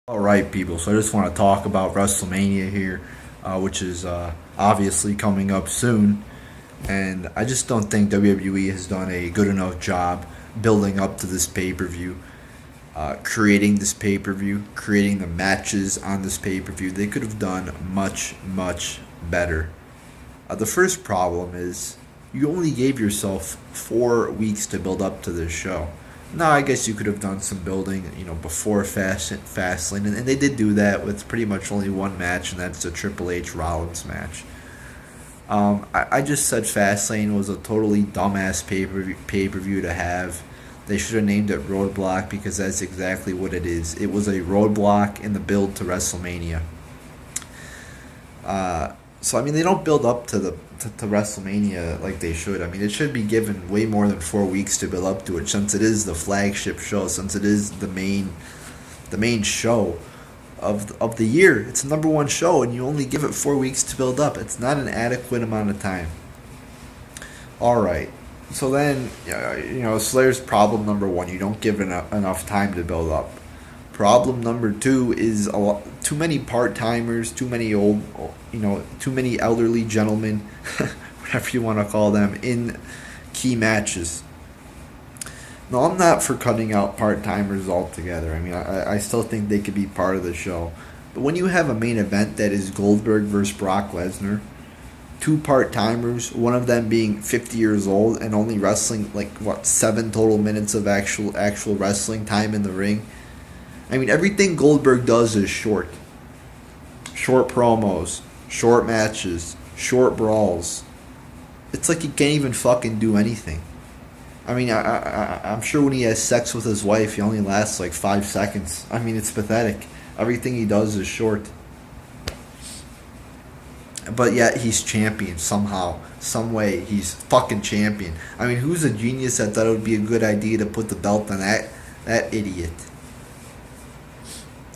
All right, people. So I just want to talk about Wrestlemania here, which is obviously coming up soon. And I just don't think WWE has done a good enough job building up to this pay per view, creating this pay per view, creating the matches on this pay per view. They could have done much, much better. The first problem is you only gave yourself 4 weeks to build up to this show. No, I guess you could have done some building, before Fastlane, and they did do that with pretty much only one match, and that's the Triple H Rollins match. I just said Fastlane was a totally dumbass pay per view to have. They should have named it Roadblock because that's exactly what it is. It was a roadblock in the build to WrestleMania. So I mean, they don't build up to WrestleMania like they should. I mean, it should be given way more than 4 weeks to build up to it, since it is the flagship show, since it is the main show of the year. It's the number one show, and you only give it 4 weeks to build up. It's not an adequate amount of time. All right. So then, so there's problem number one. You don't give enough time to build up. Problem number two is too many part timers, too many too many elderly gentlemen, whatever you want to call them, in key matches. No, I'm not for cutting out part timers altogether. I mean, I still think they could be part of the show. But when you have a main event that is Goldberg versus Brock Lesnar, two part timers, one of them being 50 years old and only wrestling like 7 total minutes of actual wrestling time in the ring. I mean, everything Goldberg does is short. Short promos, short matches, short brawls. It's like he can't even fucking do anything. I mean, I'm sure when he has sex with his wife, he only lasts like 5 seconds. I mean, it's pathetic. Everything he does is short. But yet he's champion somehow, some way. He's fucking champion. I mean, who's a genius that thought it would be a good idea to put the belt on that idiot?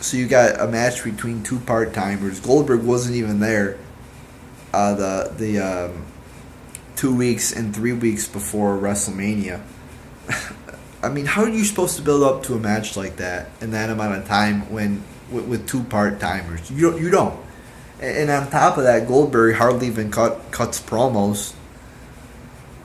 So you got a match between two part timers. Goldberg wasn't even there. The 2 weeks and 3 weeks before WrestleMania. I mean, how are you supposed to build up to a match like that in that amount of time when with two part timers? You don't. And on top of that, Goldberg hardly even cuts promos.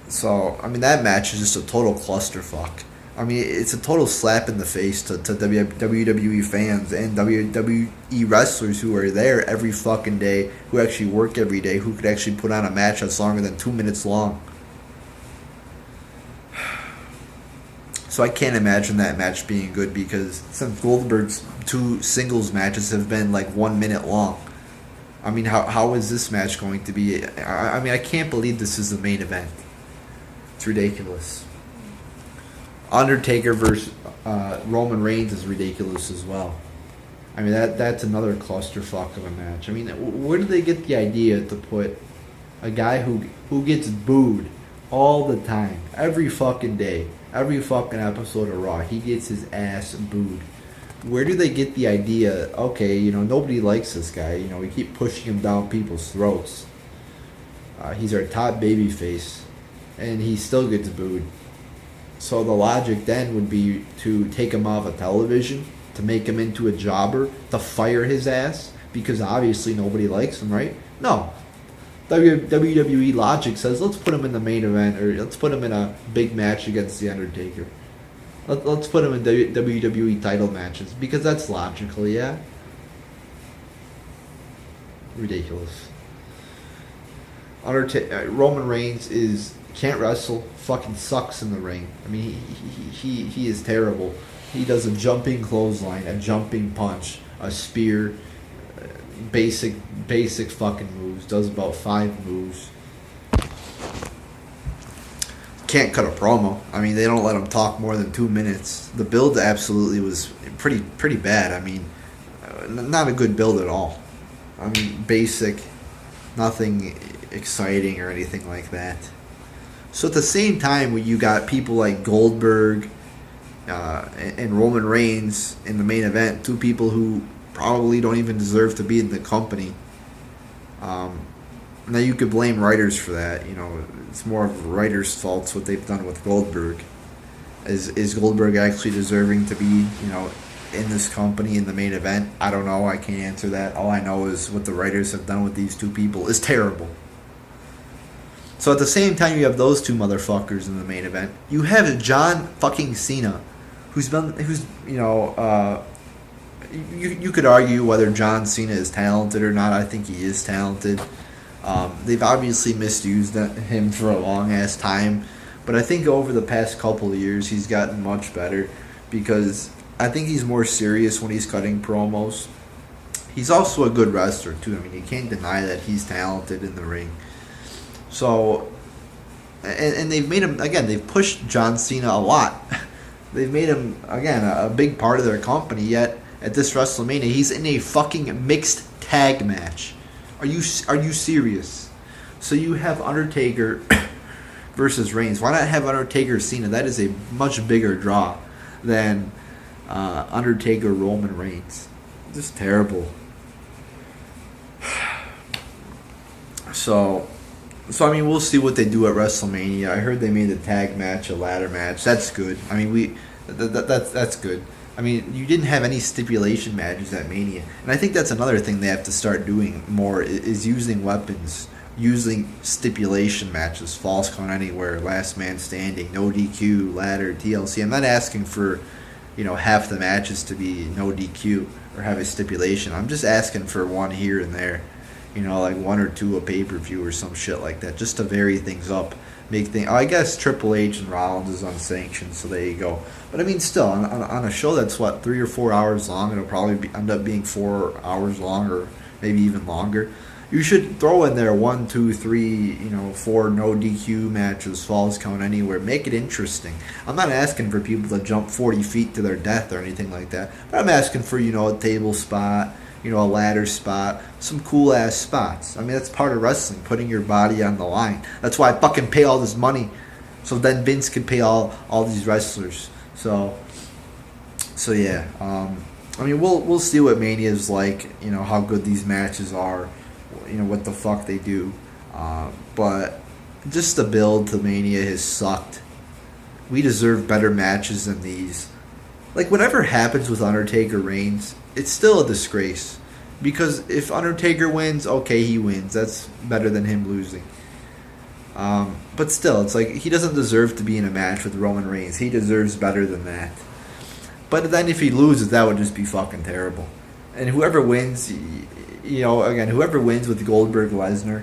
So I mean, that match is just a total clusterfuck. I mean, it's a total slap in the face to WWE fans and WWE wrestlers who are there every fucking day, who actually work every day, who could actually put on a match that's longer than 2 minutes long. So I can't imagine that match being good, because since Goldberg's two singles matches have been like 1 minute long. I mean, how is this match going to be? I mean, I can't believe this is the main event. It's ridiculous. Undertaker versus Roman Reigns is ridiculous as well. I mean, that's another clusterfuck of a match. I mean, where did they get the idea to put a guy who gets booed all the time, every fucking day, every fucking episode of Raw, he gets his ass booed? Where do they get the idea? Okay, nobody likes this guy. We keep pushing him down people's throats. He's our top babyface, and he still gets booed. So the logic then would be to take him off of television, to make him into a jobber, to fire his ass, because obviously nobody likes him, right? No. WWE logic says, let's put him in the main event, or let's put him in a big match against The Undertaker. Let's put him in WWE title matches, because that's logical, yeah? Ridiculous. Roman Reigns can't wrestle, fucking sucks in the ring. I mean, he is terrible. He does a jumping clothesline, a jumping punch, a spear, basic fucking moves. Does about 5 moves. Can't cut a promo. I mean, they don't let him talk more than 2 minutes. The build absolutely was pretty bad. I mean, not a good build at all. I mean, basic, nothing exciting or anything like that. So at the same time, when you got people like Goldberg and Roman Reigns in the main event, two people who probably don't even deserve to be in the company. Now you could blame writers for that. It's more of writers' faults what they've done with Goldberg. Is Goldberg actually deserving to be in this company in the main event? I don't know. I can't answer that. All I know is what the writers have done with these two people is terrible. So at the same time you have those two motherfuckers in the main event, you have John fucking Cena, who's you could argue whether John Cena is talented or not. I think he is talented. They've obviously misused him for a long ass time, but I think over the past couple of years he's gotten much better because I think he's more serious when he's cutting promos. He's also a good wrestler too. I mean, you can't deny that he's talented in the ring. So, and they've made him, again, they've pushed John Cena a lot. They've made him, again, a big part of their company, yet at this WrestleMania, he's in a fucking mixed tag match. Are you serious? So you have Undertaker versus Reigns. Why not have Undertaker Cena? That is a much bigger draw than Undertaker Roman Reigns. Just terrible. So I mean, we'll see what they do at WrestleMania. I heard they made a tag match a ladder match. That's good. I mean, that's good. I mean, you didn't have any stipulation matches at Mania, and I think that's another thing they have to start doing more is using weapons, using stipulation matches, falls count anywhere, last man standing, no DQ, ladder, TLC. I'm not asking for, half the matches to be no DQ or have a stipulation. I'm just asking for one here and there. Like one or two a pay-per-view or some shit like that, just to vary things up, make things. I guess Triple H and Rollins is unsanctioned, so there you go. But I mean, still, on a show that's 3 or 4 hours long, it'll probably end up being 4 hours long or maybe even longer. You should throw in there 1, 2, 3, 4 no DQ matches, falls count anywhere. Make it interesting. I'm not asking for people to jump 40 feet to their death or anything like that, but I'm asking for a table spot. A ladder spot, some cool ass spots. I mean, that's part of wrestling, putting your body on the line. That's why I fucking pay all this money, so then Vince could pay all these wrestlers. So yeah. I mean, we'll see what Mania is like. How good these matches are. What the fuck they do. But just the build to Mania has sucked. We deserve better matches than these. Like, whatever happens with Undertaker Reigns, it's still a disgrace. Because if Undertaker wins, okay, he wins. That's better than him losing. But still, it's like, he doesn't deserve to be in a match with Roman Reigns. He deserves better than that. But then if he loses, that would just be fucking terrible. And whoever wins, whoever wins with Goldberg Lesnar,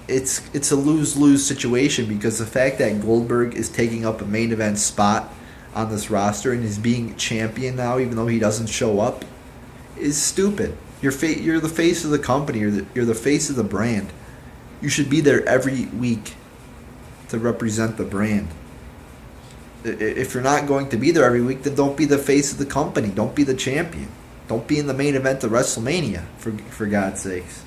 it's a lose-lose situation, because the fact that Goldberg is taking up a main event spot on this roster and is being champion now, even though he doesn't show up, is stupid. You're the face of the company. You're the face of the brand. You should be there every week to represent the brand. If you're not going to be there every week, then don't be the face of the company. Don't be the champion. Don't be in the main event of WrestleMania, for God's sakes.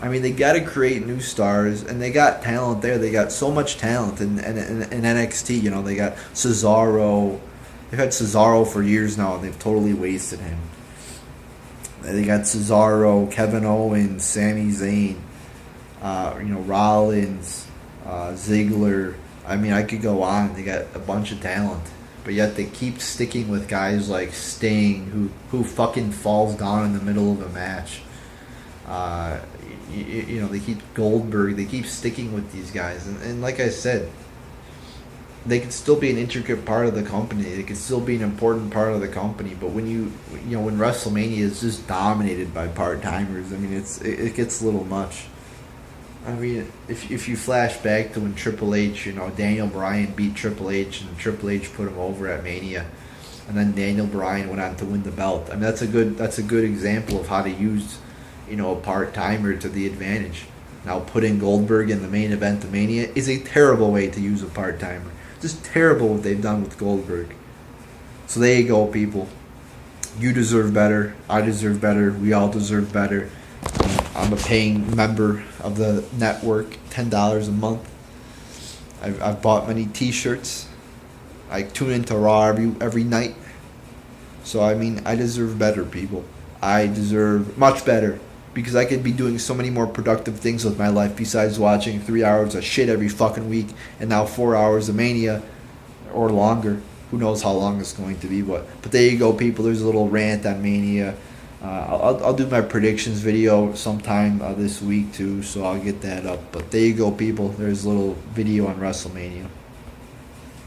I mean, they got to create new stars, and they got talent there. They got so much talent in NXT. They got Cesaro. They've had Cesaro for years now, and they've totally wasted him. They got Cesaro, Kevin Owens, Sami Zayn, Rollins, Ziggler. I mean, I could go on. They got a bunch of talent, but yet they keep sticking with guys like Sting, who fucking falls down in the middle of a match. They keep Goldberg. They keep sticking with these guys, and like I said, they could still be an intricate part of the company. They could still be an important part of the company. But when when WrestleMania is just dominated by part timers, I mean, it gets a little much. I mean, if you flash back to when Triple H, Daniel Bryan beat Triple H, and Triple H put him over at Mania, and then Daniel Bryan went on to win the belt. I mean, that's a good example of how to use a part timer to the advantage. Now, putting Goldberg in the main event of Mania is a terrible way to use a part timer. Just terrible what they've done with Goldberg. So there you go, people. You deserve better. I deserve better. We all deserve better. I'm a paying member of the network, $10 a month. I've bought many T-shirts. I tune into Raw every night. So, I mean, I deserve better, people. I deserve much better, because I could be doing so many more productive things with my life besides watching 3 hours of shit every fucking week, and now 4 hours of Mania or longer. who knows how long it's going to be. But there you go, people. There's a little rant on Mania. I'll do my predictions video sometime this week too, so I'll get that up. But there you go, people. There's a little video on WrestleMania.